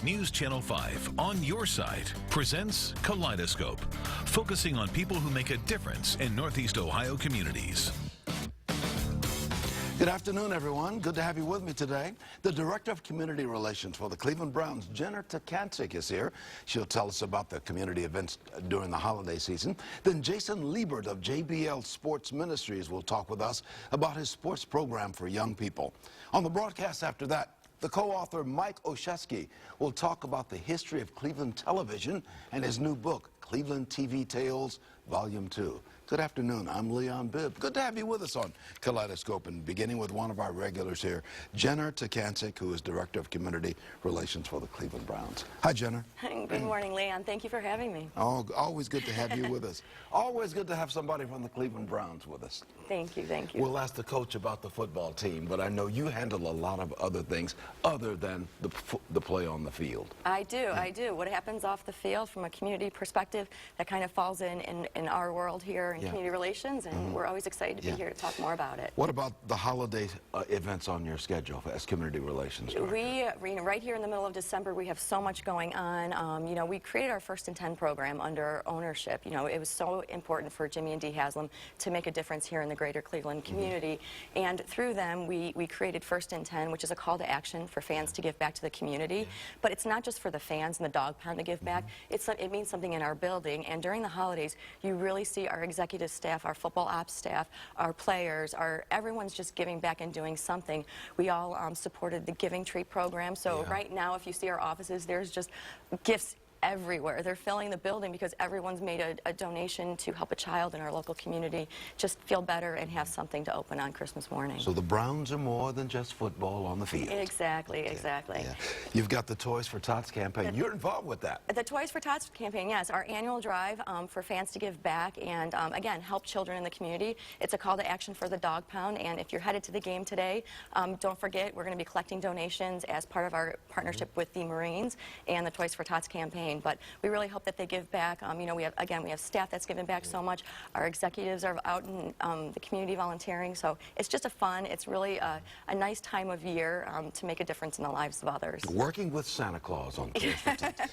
News Channel 5 on your side presents Kaleidoscope, focusing on people who make a difference in Northeast Ohio communities. Good afternoon, everyone. Good to have you with me today. The Director of Community Relations for the Cleveland Browns, Jenna Takancic, is here. She'll tell us about the community events during the holiday season. Then Jason Liebert of JBL Sports Ministries will talk with us about his sports program for young people. On the broadcast after that, the co-author Mike Olszewski will talk about the history of Cleveland television and his new book, Cleveland TV Tales, Volume 2. Good afternoon. I'm Leon Bibb. Good to have you with us on Kaleidoscope, and beginning with one of our regulars here, Jenna Takancic, who is Director of Community Relations for the Cleveland Browns. Hi, Jenna. Good morning, Leon. Thank you for having me. Oh, always good to have you with us. Always good to have somebody from the Cleveland Browns with us. Thank you, thank you. We'll ask the coach about the football team, but I know you handle a lot of other things other than the play on the field. I do, I do. What happens off the field from a community perspective, that kind of falls in our world here in community relations, and we're always excited to be here to talk more about it. What about the holiday events on your schedule as community relations director? We, right here in the middle of December, we have so much going on. You know, we created our First and 10 program under ownership. You know, it was so important for Jimmy and Dee Haslam to make a difference here in the greater Cleveland community, and through them, we created First and 10, which is a call to action for fans to give back to the community. But it's not just for the fans and the dog pound to give back. It means something in our building, and during the holidays, you really see our executive staff, our football ops staff, our players, everyone's just giving back and doing something. We all supported the Giving Tree program, so right now, if you see our offices, there's just gifts everywhere. They're filling the building because everyone's made a donation to help a child in our local community just feel better and have something to open on Christmas morning. So the Browns are more than just football on the field. Exactly, exactly. Yeah. You've got the Toys for Tots campaign. You're involved with that. The Toys for Tots campaign, yes, our annual drive for fans to give back and, again, help children in the community. It's a call to action for the dog pound, and if you're headed to the game today, don't forget, we're going to be collecting donations as part of our partnership with the Marines and the Toys for Tots campaign. But we really hope that they give back. You know, we have staff that's given back so much. Our executives are out in the community volunteering. So it's just it's really a nice time of year to make a difference in the lives of others. Working with Santa Claus on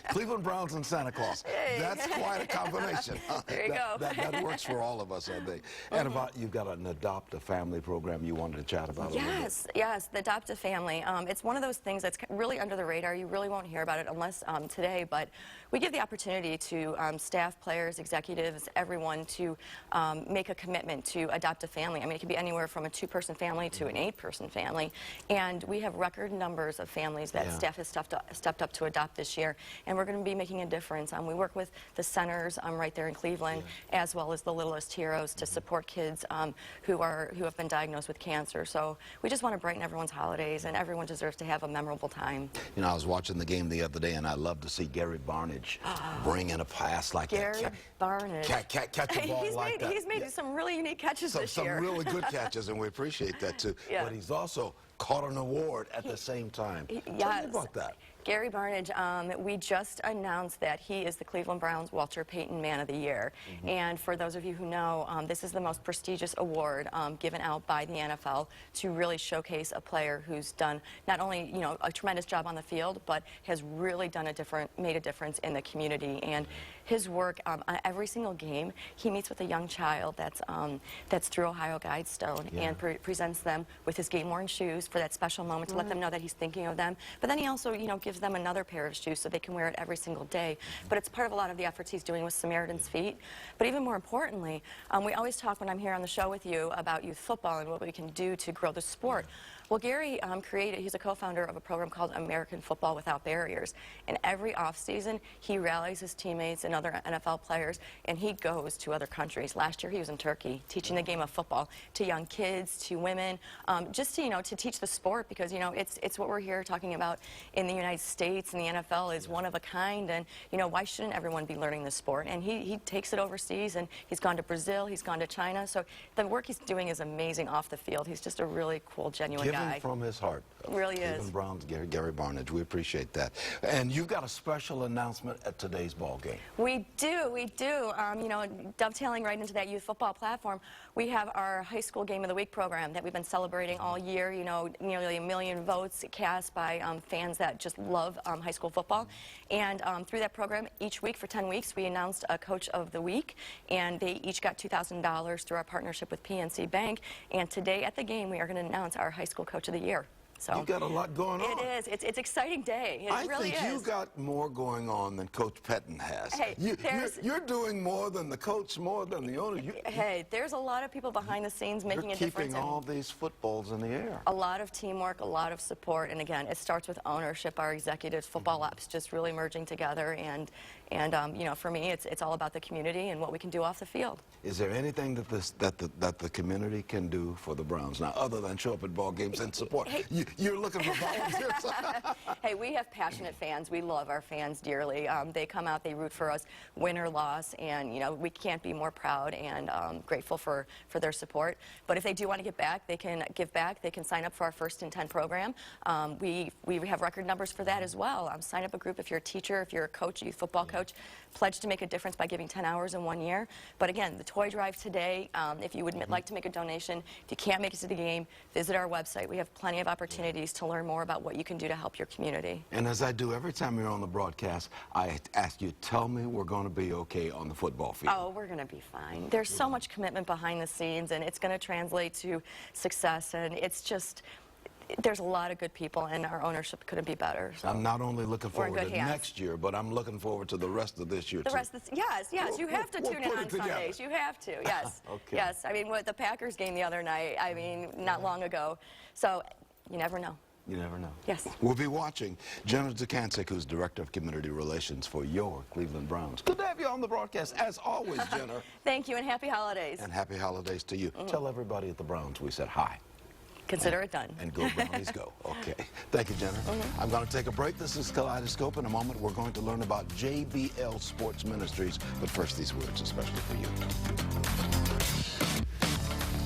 Cleveland Browns and Santa Claus. Hey. That's quite a combination. There you go. That works for all of us, I think. And you've got an Adopt a Family program you wanted to chat about. Yes, the Adopt a Family. It's one of those things that's really under the radar. You really won't hear about it unless today, but we give the opportunity to staff, players, executives, everyone to make a commitment to adopt a family. I mean, it can be anywhere from a 2-person family to an 8-person family. And we have record numbers of families that staff has stepped up to adopt this year. And we're going to be making a difference. We work with the centers right there in Cleveland, as well as the Littlest Heroes to support kids who have been diagnosed with cancer. So we just want to brighten everyone's holidays, and everyone deserves to have a memorable time. You know, I was watching the game the other day, and I love to see Gary Barnage bring in a pass like Gary Barnage. Catch a ball like that. He's made some really unique catches this year. Some really good catches, and we appreciate that too. But he's also caught an award at the same time. Tell me about that. Gary Barnage, we just announced that he is the Cleveland Browns Walter Payton Man of the Year. And for those of you who know, this is the most prestigious award given out by the NFL to really showcase a player who's done not only, you know, a tremendous job on the field, but has really made a difference in the community. And his work on every single game, he meets with a young child that's through Ohio Guidestone and presents them with his game-worn shoes for that special moment to let them know that he's thinking of them. But then he also, you know, gives them another pair of shoes so they can wear it every single day. But it's part of a lot of the efforts he's doing with Samaritan's Feet. But even more importantly, we always talk when I'm here on the show with you about youth football and what we can do to grow the sport. Well, Gary he's a co-founder of a program called American Football Without Barriers. And every offseason, he rallies his teammates and other NFL players, and he goes to other countries. Last year, he was in Turkey teaching the game of football to young kids, to women, just to, you know, to teach the sport, because, you know, it's what we're here talking about in the United States, and the NFL is one of a kind, and, you know, why shouldn't everyone be learning the sport? And he takes it overseas, and he's gone to Brazil, he's gone to China, so the work he's doing is amazing off the field. He's just a really cool, genuine guy. guy. Giving from his heart. Really Cleveland is. Browns, Gary Barnidge. We appreciate that. And you've got a special announcement at today's ball game. We do. You know, dovetailing right into that youth football platform, we have our high school game of the week program that we've been celebrating all year. You know, nearly 1 million votes cast by fans that just love high school football. And through that program, each week for 10 weeks, we announced a coach of the week, and they each got $2,000 through our partnership with PNC Bank. And today at the game, we are going to announce our high school coach of the year. So You've got a lot going on. It is. It's an exciting day. It really is. I think you got more going on than Coach Pettin has. Hey, you're doing more than the coach, more than the owner. Hey, there's a lot of people behind the scenes making a difference. You're keeping all these footballs in the air. A lot of teamwork, a lot of support, and again, it starts with ownership. Our executives, football ops, just really merging together. And you know, for me, it's all about the community and what we can do off the field. Is there anything that the community can do for the Browns now, other than show up at ball games and support? Hey, You're looking for volunteers. Hey, we have passionate fans. We love our fans dearly. They come out, they root for us, win or loss, and you know, we can't be more proud and grateful for their support. But if they do want to give back, they can give back. They can sign up for our First and 10 program. We have record numbers for that as well. Sign up a group if you're a teacher, if you're a coach, a youth football coach. Pledge to make a difference by giving 10 hours in 1 year. But again, the toy drive today, if you would like to make a donation, if you can't make it to the game, visit our website. We have plenty of opportunities to learn more about what you can do to help your community. And as I do every time you're on the broadcast, I ask you, tell me we're going to be okay on the football field. Oh, we're going to be fine. There's so much commitment behind the scenes, and it's going to translate to success, and it's just... There's a lot of good people, and our ownership couldn't be better. So I'm not only looking forward to hands. next year, but I'm looking forward to the rest of this year, the too. rest of this, yes, you have to tune in on Sundays. You have to, yes. Okay. Yes, I mean, with the Packers game the other night, I mean, not long ago. So, you never know. You never know. Yes. We'll be watching Jenna Takancic, who's Director of Community Relations for your Cleveland Browns. Good to have you on the broadcast, as always, Jenna. Thank you, and happy holidays. And happy holidays to you. Tell everybody at the Browns we said hi. Consider it done. And go Brownies go. Okay. Thank you, Jenna. I'm going to take a break. This is Kaleidoscope. In a moment, we're going to learn about JBL Sports Ministries. But first, these words, especially for you.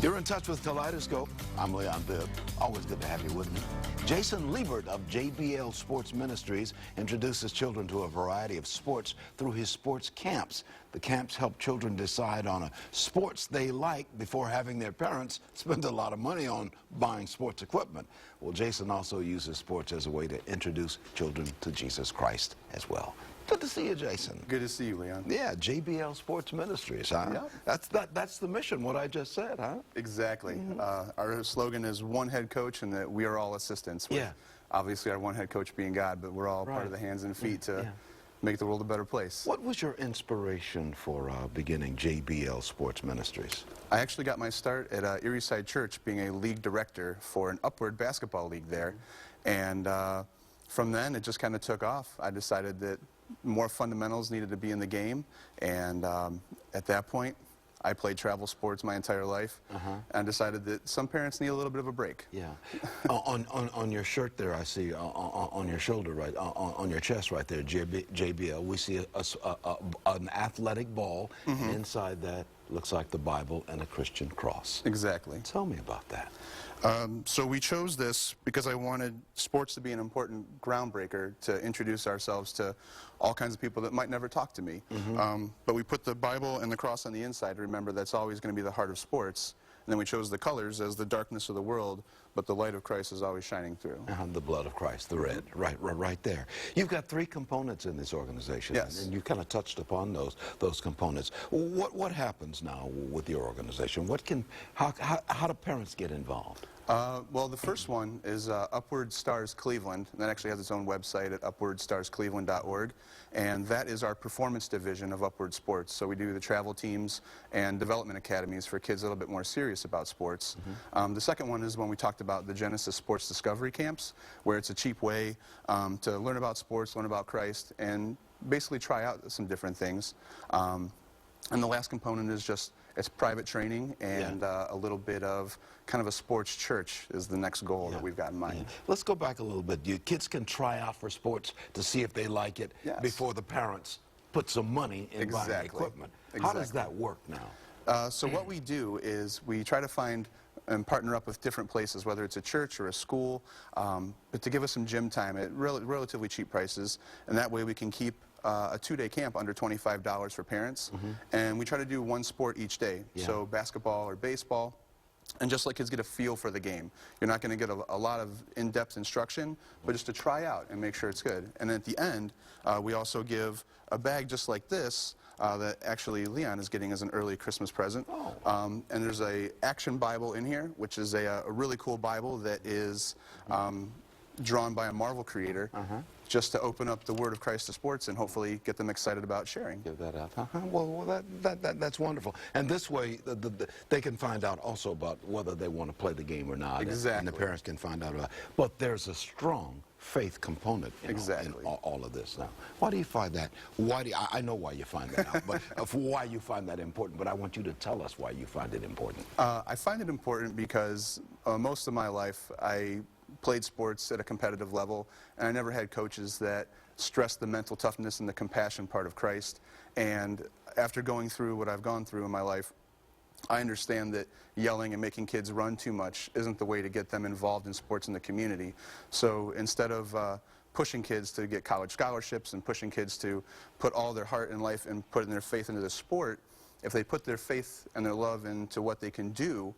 You're in touch with Kaleidoscope. I'm Leon Bibb. Always good to have you with me. Jason Liebert of JBL Sports Ministries introduces children to a variety of sports through his sports camps. The camps help children decide on a sports they like before having their parents spend a lot of money on buying sports equipment. Well, Jason also uses sports as a way to introduce children to Jesus Christ as well. Good to see you, Jason. Good to see you, Leon. Yeah, JBL Sports Ministries, huh? Yeah. That's the mission, what I just said, huh? Exactly. Our slogan is one head coach and that we are all assistants. With obviously our one head coach being God, but we're all part of the hands and feet to make the world a better place. What was your inspiration for beginning JBL Sports Ministries? I actually got my start at Erie Side Church being a league director for an upward basketball league there. And from then, it just kind of took off. I decided that more fundamentals needed to be in the game, and at that point I played travel sports my entire life and decided that some parents need a little bit of a break. Yeah. on your shirt there, I see on your shoulder, right, on your chest right there, JBL, we see an athletic ball, and inside that looks like the Bible and a Christian cross. Exactly. Tell me about that. So we chose this because I wanted sports to be an important groundbreaker to introduce ourselves to all kinds of people that might never talk to me. But we put the Bible and the cross on the inside to remember that's always going to be the heart of sports. And then we chose the colors as the darkness of the world, but the light of Christ is always shining through. And the blood of Christ, the red, right there. You've got 3 components in this organization. Yes. And you kind of touched upon those components. What happens now with your organization? How do parents get involved? Well, the first one is Upward Stars Cleveland, and that actually has its own website at upwardstarscleveland.org, and that is our performance division of Upward Sports. So we do the travel teams and development academies for kids a little bit more serious about sports. The second one is when we talked about the Genesis Sports Discovery Camps, where it's a cheap way to learn about sports, learn about Christ, and basically try out some different things. And the last component is just, it's private training and a little bit of kind of a sports church is the next goal that we've got in mind. Let's go back a little bit. Your kids can try out for sports to see if they like it before the parents put some money in buying equipment. How does that work now? So what we do is we try to find and partner up with different places, whether it's a church or a school, but to give us some gym time at relatively cheap prices, and that way we can keep a 2-day camp under $25 for parents, and we try to do one sport each day, so basketball or baseball, and just let kids get a feel for the game. You're not going to get a lot of in-depth instruction, but just to try out and make sure it's good. And at the end, we also give a bag just like this that actually Leon is getting as an early Christmas present. And there's a Action Bible in here, which is a really cool Bible that is drawn by a Marvel creator, just to open up the Word of Christ to sports and hopefully get them excited about sharing. Give that out. Well, that's wonderful. And this way, they can find out also about whether they want to play the game or not. Exactly. And the parents can find out about it. But there's a strong faith component in all of this now. Why do you find that? I know why you find that out, but why you find that important, but I want you to tell us why you find it important. I find it important because most of my life I played sports at a competitive level, and I never had coaches that stressed the mental toughness and the compassion part of Christ. And after going through what I've gone through in my life, I understand that yelling and making kids run too much isn't the way to get them involved in sports in the community. So instead of pushing kids to get college scholarships and pushing kids to put all their heart and life and putting their faith into the sport, if they put their faith and their love into what they can do,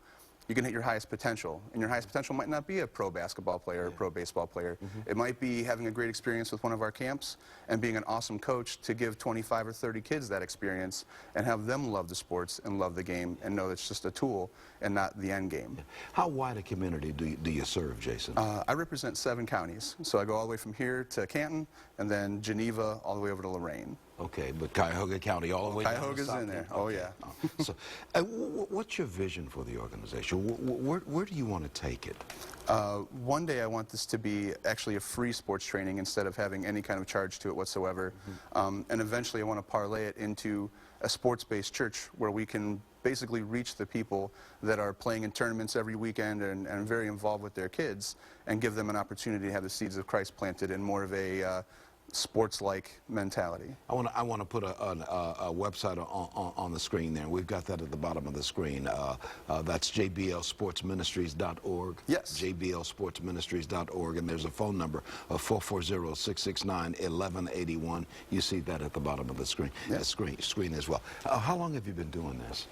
you can hit your highest potential. And your highest potential might not be a pro basketball player or a pro baseball player. It might be having a great experience with one of our camps and being an awesome coach to give 25 or 30 kids that experience and have them love the sports and love the game and know it's just a tool and not the end game. How wide a community do you serve, Jason? I represent 7 counties. So I go all the way from here to Canton and then Geneva all the way over to Lorain. Okay, but Cuyahoga County all the way down to Cuyahoga's in there. Oh, yeah. So, what's your vision for the organization? Where do you want to take it? One day I want this to be actually a free sports training instead of having any kind of charge to it whatsoever. And eventually I want to parlay it into a sports-based church where we can basically reach the people that are playing in tournaments every weekend and very involved with their kids and give them an opportunity to have the seeds of Christ planted in more of a sports-like mentality. I want to put a website on the screen there. We've got that at the bottom of the screen. That's jblsportsministries.org. Yes. jblsportsministries.org, and there's a phone number of 440-669-1181. You see that at the bottom of the screen. Yes. Screen as well. How long have you been doing this?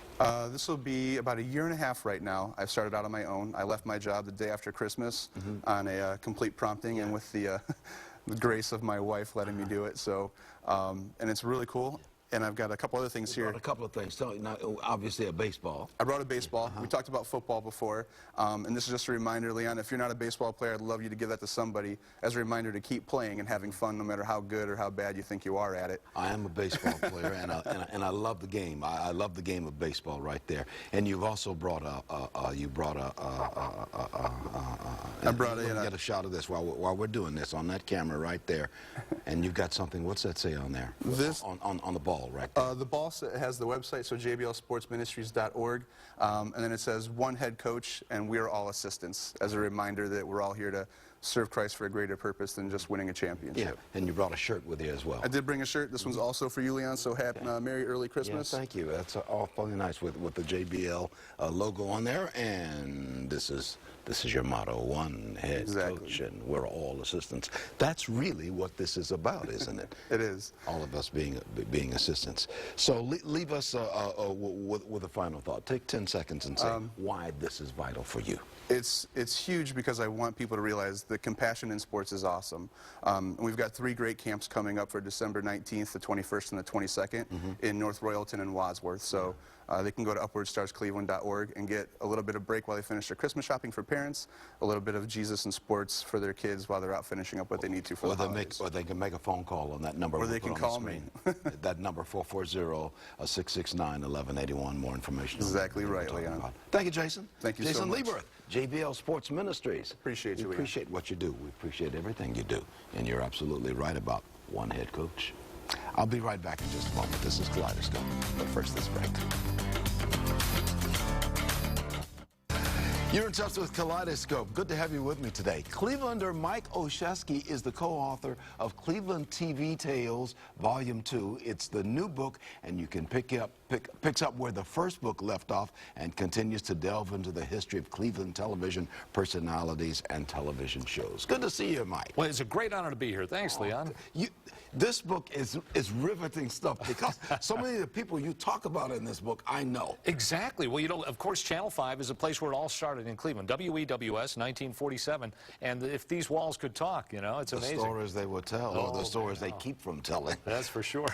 This will be about 1.5 years right now. I've started out on my own. I left my job the day after Christmas on a complete prompting and with the grace of my wife letting me do it. So, and it's really cool. And I've got a couple other things here. A couple of things. So, now, obviously a baseball. I brought a baseball. We talked about football before. And this is just a reminder, Leon, if you're not a baseball player, I'd love you to give that to somebody as a reminder to keep playing and having fun no matter how good or how bad you think you are at it. I am a baseball player, and I love the game. I love the game of baseball right there. And you've also brought get a shot of this while we're doing this on that camera right there. And you've got something, what's that say on there? This on the ball right there. The ball has the website, so jblsportsministries.org, and then it says one head coach and we're all assistants, as a reminder that we're all here to serve Christ for a greater purpose than just winning a championship. Yeah, and you brought a shirt with you as well. I did bring a shirt. This one's also for you, Leon, so Merry Early Christmas. Yeah, thank you. That's awfully nice with the JBL logo on there, and this is your motto, one head coach, and we're all assistants. That's really what this is about, isn't it? It is. All of us being assistants. So leave us with a final thought. Take 10 seconds and say why this is vital for you. It's huge because I want people to realize the compassion in sports is awesome. We've got 3 great camps coming up for December 19th, the 21st, and the 22nd in North Royalton and Wadsworth. So they can go to upwardstarscleveland.org and get a little bit of break while they finish their Christmas shopping for parents, a little bit of Jesus and sports for their kids while they're out finishing up what they need to for the holidays. Or they can make a phone call on that number. Or they can call me. That number, 440-669-1181. More information. Exactly right, Leon. Thank you, Jason. Thank you so much. Jason Lieberth, JBL Sports Ministries. Appreciate you, Leon. We appreciate what you do. We appreciate everything you do. And you're absolutely right about one head coach. I'll be right back in just a moment. This is Kaleidoscope. But first, this break. You're in touch with Kaleidoscope. Good to have you with me today. Clevelander Mike Olszewski is the co-author of Cleveland TV Tales, Volume 2. It's the new book, and you can picks up where the first book left off and continues to delve into the history of Cleveland television personalities and television shows. Good to see you, Mike. Well, it's a great honor to be here. Thanks, Leon. This book is riveting stuff because so many of the people you talk about in this book, I know. Exactly. Well, you know, of course, Channel 5 is a place where it all started in Cleveland. WEWS, 1947. And if these walls could talk, you know, it's amazing. The stories they would tell, or the stories they keep from telling. That's for sure.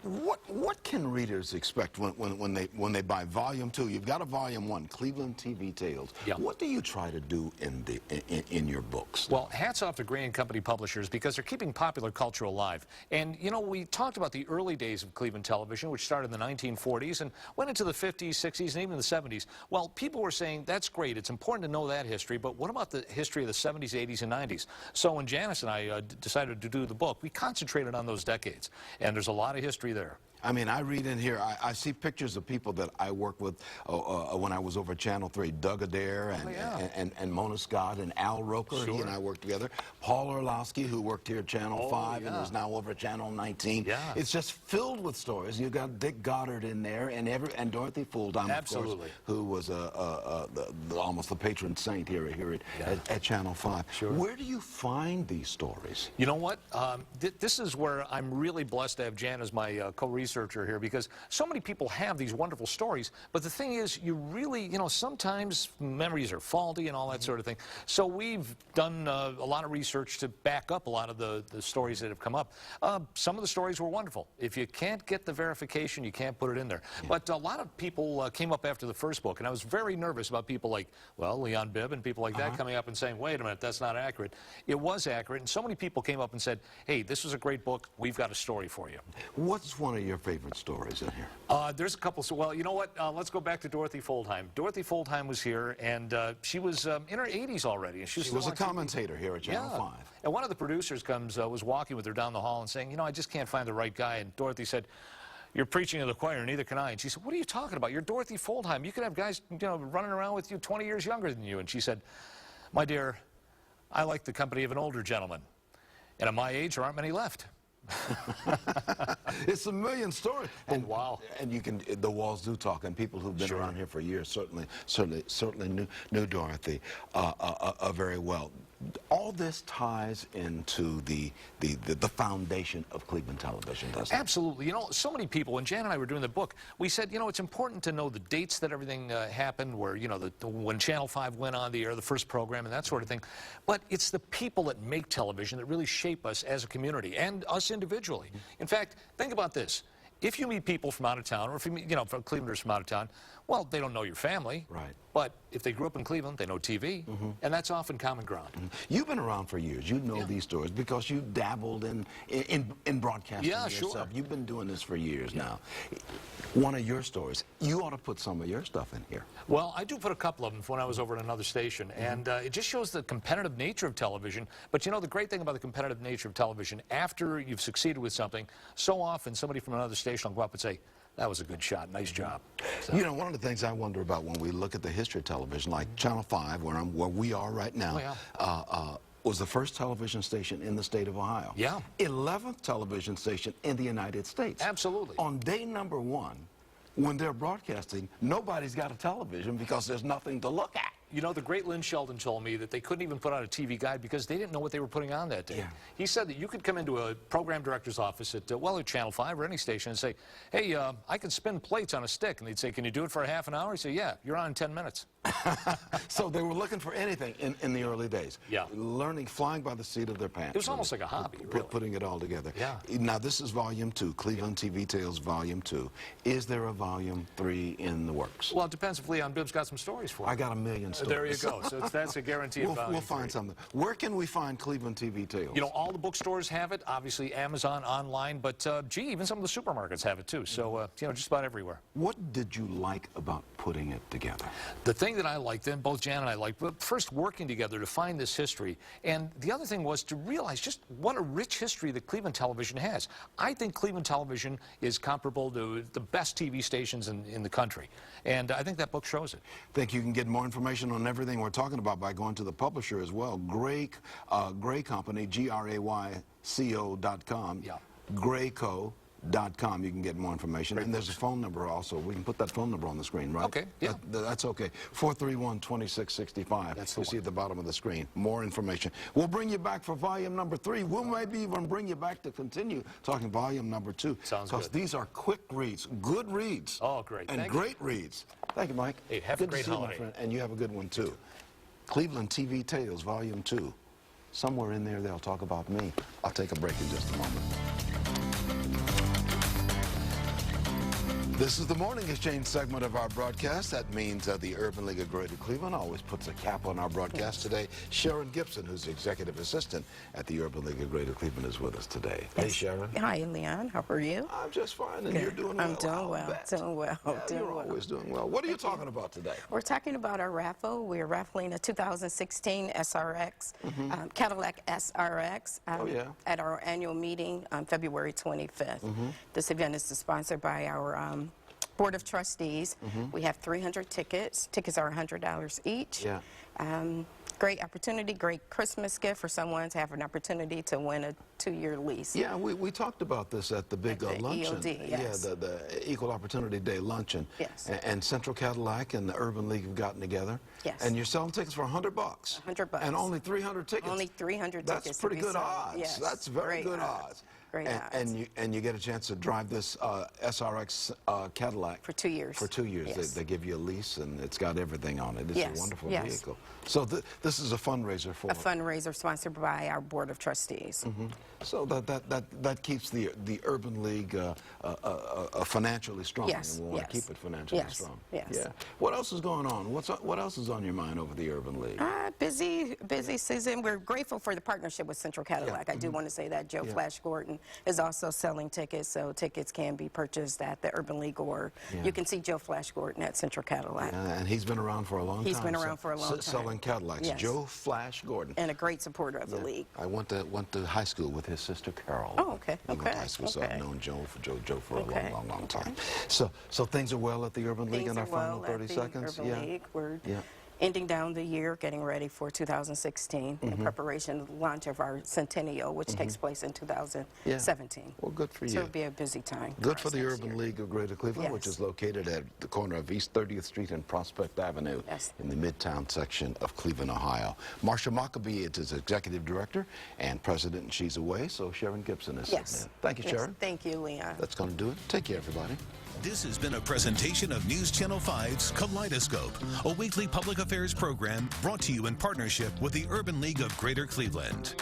What can readers expect when they buy Volume 2? You've got a Volume 1, Cleveland TV Tales. Yeah. What do you try to do in your books? Well, hats off to Gray & Company publishers because they're keeping popular culture alive. And, you know, we talked about the early days of Cleveland television, which started in the 1940s and went into the 50s, 60s, and even the 70s. Well, people were saying, that's great, it's important to know that history, but what about the history of the 70s, 80s, and 90s? So when Janice and I decided to do the book, we concentrated on those decades, and there's a lot of history there. I mean, I read in here, I see pictures of people that I worked with when I was over Channel 3, Doug Adair and Mona Scott and Al Roker. Sure. He and I worked together. Paul Orlowski, who worked here at Channel 5 and is now over at Channel 19. Yeah. It's just filled with stories. You've got Dick Goddard in there and Dorothy Fuldheim, of course, who was almost the patron saint here at Channel 5. Sure. Where do you find these stories? You know what? This is where I'm really blessed to have Jan as my co-researcher here, because so many people have these wonderful stories, but the thing is, you really, you know, sometimes memories are faulty and all that sort of thing. So we've done a lot of research to back up a lot of the stories that have come up. Some of the stories were wonderful. If you can't get the verification, you can't put it in there. Yeah. But a lot of people came up after the first book, and I was very nervous about people like, well, Leon Bibb and people like that coming up and saying, wait a minute, that's not accurate. It was accurate, and so many people came up and said, hey, this was a great book. We've got a story for you. What's one of your favorite stories in here? There's a couple. So, well, you know what? Let's go back to Dorothy Fuldheim. Dorothy Fuldheim was here, and she was in her 80s already. And she was a commentator here at Channel 5. And one of the producers was walking with her down the hall and saying, you know, I just can't find the right guy. And Dorothy said, you're preaching to the choir, neither can I. And she said, what are you talking about? You're Dorothy Fuldheim. You could have guys, you know, running around with you 20 years younger than you. And she said, my dear, I like the company of an older gentleman. And at my age, there aren't many left. It's a million stories. And wow. And you can, the walls do talk, and people who've been around here for years certainly knew Dorothy very well. All this ties into the foundation of Cleveland television, doesn't it? Absolutely. You know, so many people, when Jan and I were doing the book, we said, you know, it's important to know the dates that everything happened, where, you know, when Channel 5 went on the air, the first program, and that sort of thing. But it's the people that make television that really shape us as a community and us individually. In fact, think about this. If you meet people from out of town, or if you meet, you know, from Clevelanders from out of town, well, they don't know your family. Right. But if they grew up in Cleveland, they know TV, and that's often common ground. You've been around for years. You know these stories because you dabbled in broadcasting yourself. Sure. You've been doing this for years now. One of your stories, you ought to put some of your stuff in here. Well, I do put a couple of them when I was over at another station, and it just shows the competitive nature of television. But you know, the great thing about the competitive nature of television, after you've succeeded with something, so often somebody from another station will go up and say, that was a good shot, nice job. So. You know, one of the things I wonder about when we look at the history of television, like Channel 5, where we are right now, was the first television station in the state of Ohio. Yeah. 11th television station in the United States. Absolutely. On day number 1, when they're broadcasting, nobody's got a television because there's nothing to look at. You know, the great Lynn Sheldon told me that they couldn't even put out a TV guide because they didn't know what they were putting on that day. Yeah. He said that you could come into a program director's office at, well, at Channel 5 or any station and say, hey, I can spin plates on a stick. And they'd say, can you do it for a half an hour? He'd say, yeah, you're on in 10 minutes. So they were looking for anything in the early days. Yeah. Learning, flying by the seat of their pants. It was almost like a hobby, really. Putting it all together. Yeah. Now, this is Volume 2, Cleveland TV Tales, Volume 2. Is there a Volume 3 in the works? Well, it depends if Leon Bibb's got some stories for you. I got a million stories. There you go. So that's a guaranteed Volume We'll find something. Where can we find Cleveland TV Tales? You know, all the bookstores have it. Obviously, Amazon, online. But, gee, even some of the supermarkets have it, too. So, you know, just about everywhere. What did you like about putting it together? The thing that I liked, and both Jan and I liked, but first working together to find this history. And the other thing was to realize just what a rich history that Cleveland television has. I think Cleveland television is comparable to the best TV stations in the country. And I think that book shows it. Think you can get more information on everything we're talking about by going to the publisher as well. Gray Company, GRAYCO.com. Yeah. Grayco.com. You can get more information. And there's a phone number also. We can put that phone number on the screen, right? Okay, yeah. That's okay. 431-2665. That's the You see at the bottom of the screen. More information. We'll bring you back for volume number 3. We'll maybe even bring you back to continue talking volume number 2. Sounds Because good. these are quick reads, good reads. Oh, great. And Thank you. great reads. Thank you, Mike. Hey, have good a great to see you, my holiday. friend. And you have a good one, too. Cleveland TV Tales, volume 2. Somewhere in there, they'll talk about me. I'll take a break in just a moment. This is the Morning Exchange segment of our broadcast. That means the Urban League of Greater Cleveland always puts a cap on our broadcast today. Sharon Gibson, who's the executive assistant at the Urban League of Greater Cleveland, is with us today. Hey, Sharon. Hi, Leon. How are you? I'm just fine, and Good. you're doing well. I'm doing I'll well. bet. Doing well. Yeah, doing you're well. always doing well. What are you talking about today? We're talking about our raffle. We're raffling a 2016 SRX, Cadillac SRX at our annual meeting on February 25th. This event is sponsored by our Board of Trustees. We have 300 tickets. Tickets are $100 each. Yeah. Great opportunity, great Christmas gift for someone to have an opportunity to win a 2-year lease. Yeah, we talked about this at the big At the luncheon. EOD, yes. Yeah, the Equal Opportunity Day luncheon. Yes. And Central Cadillac and the Urban League have gotten together. Yes. And you're selling tickets for $100. $100. And only 300 tickets. Only 300 That's tickets. pretty to be good sold. odds. Yes. That's very Great good odds. Great odds. And you get a chance to drive this SRX Cadillac For 2 years. For 2 years. Yes. They give you a lease, and it's got everything on it. It's Yes, a wonderful yes. vehicle. So this is a fundraiser for A fundraiser sponsored by our Board of Trustees. So that keeps the Urban League financially strong. Yes, And we want to yes. keep it financially Yes, strong. yes. Yeah. What else is going on? What else is on your mind over the Urban League? Busy season. We're grateful for the partnership with Central Cadillac. I do want to say that Joe Flash Gordon is also selling tickets, so tickets can be purchased at the Urban League, or you can see Joe Flash Gordon at Central Cadillac. And he's been around for a long time. He's been around for a long time. Selling Cadillacs. Yes. Joe Flash Gordon. And a great supporter of the league. I went to high school with his sister Carol. Oh, okay, We went to okay, high school, so I've okay. known Joe for a Okay, long time. So things are well at the Urban League in Things our are final well 30 at the seconds. Urban League. We're Yeah. ending down the year, getting ready for 2016 in preparation of the launch of our centennial, which takes place in 2017. Well, good for So you. it'll be a busy time. Good for us the next Urban year. League of Greater Cleveland, which Yes. is located at the corner of East 30th Street and Prospect Avenue Yes. in the Midtown section of Cleveland, Ohio. Marsha Maccabee is executive director and president, and she's away, so Sharon Gibson is Yes. sitting in. Thank you, Yes. Sharon. Thank you, Leon. That's going to do it. Take care, everybody. This has been a presentation of News Channel 5's Kaleidoscope, a weekly public affairs program brought to you in partnership with the Urban League of Greater Cleveland.